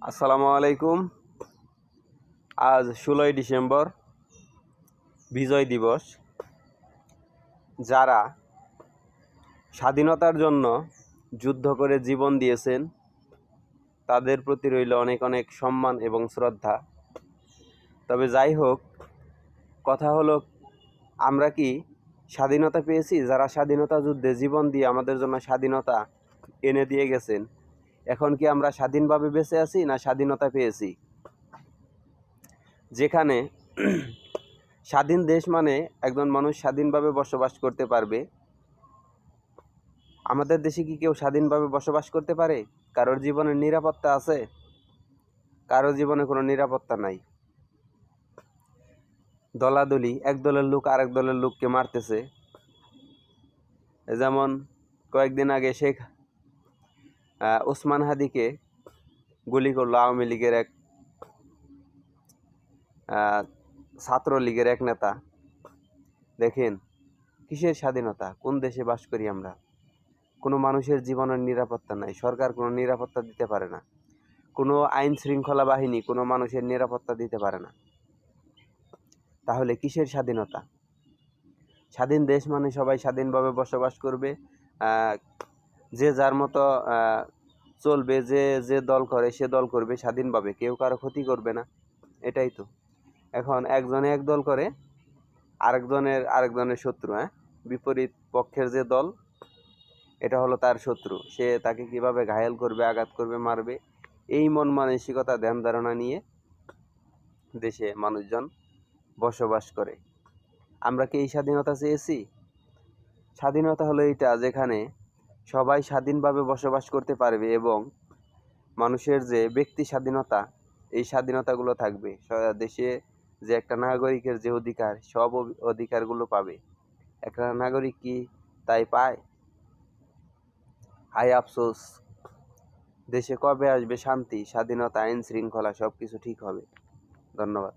আসসালামু আলাইকুম। আজ 16ই ডিসেম্বর, বিজয় দিবস। যারা স্বাধীনতার জন্য যুদ্ধ করে জীবন দিয়েছেন তাদের প্রতি রইল অনেক অনেক সম্মান এবং শ্রদ্ধা। তবে যাই হোক, কথা হলো, আমরা কি স্বাধীনতা পেয়েছি? যারা স্বাধীনতা যুদ্ধে জীবন দিয়ে আমাদের জন্য স্বাধীনতা এনে দিয়ে গেছেন, এখন কি আমরা স্বাধীনভাবে বেঁচে আছি না স্বাধীনতা পেয়েছি? যেখানে স্বাধীন দেশ মানে একজন মানুষ স্বাধীনভাবে বসবাস করতে পারবে। আমাদের দেশে কি কেউ স্বাধীনভাবে বসবাস করতে পারে? কারোর জীবনের নিরাপত্তা আছে? কারোর জীবনে কোনো নিরাপত্তা নাই। দলাদলি, এক দলের লোক আরেক দলের লোককে মারতেছে। যেমন কয়েকদিন আগে শেখ ওসমান হাদিকে গুলি করলো আওয়ামী লীগের এক ছাত্রলীগের এক নেতা। দেখেন, কিসের স্বাধীনতা? কোন দেশে বাস করি আমরা? কোনো মানুষের জীবনের নিরাপত্তা নাই। সরকার কোনো নিরাপত্তা দিতে পারে না। কোনো আইন শৃঙ্খলা বাহিনী কোনো মানুষের নিরাপত্তা দিতে পারে না। তাহলে কিসের স্বাধীনতা? স্বাধীন দেশ মানে সবাই স্বাধীনভাবে বসবাস করবে, যে যার মতো চলবে, যে যে দল করে সে দল করবে স্বাধীনভাবে, কেউ কারো ক্ষতি করবে না। এটাই তো। এখন একজনে এক দল করে, আরেকজনের শত্রু। বিপরীত পক্ষের যে দল, এটা হলো তার শত্রু। সে তাকে কিভাবে ঘায়েল করবে, আঘাত করবে, মারবে, এই মন মানসিকতা, ধ্যান ধারণা নিয়ে দেশে মানুষজন বসবাস করে। আমরা কি এই স্বাধীনতা চেয়েছি? স্বাধীনতা হলো এইটা, যেখানে সবাই স্বাধীনভাবে বসবাস করতে পারবে এবং মানুষের যে ব্যক্তি স্বাধীনতা, এই স্বাধীনতাগুলো থাকবে। দেশে যে একটা নাগরিকের যে অধিকার, সব অধিকারগুলো পাবে। একটা নাগরিক কি তাই পায়? হায় আফসোস। দেশে কবে আসবে শান্তি, স্বাধীনতা, আইন শৃঙ্খলা, সব কিছু ঠিক হবে? ধন্যবাদ।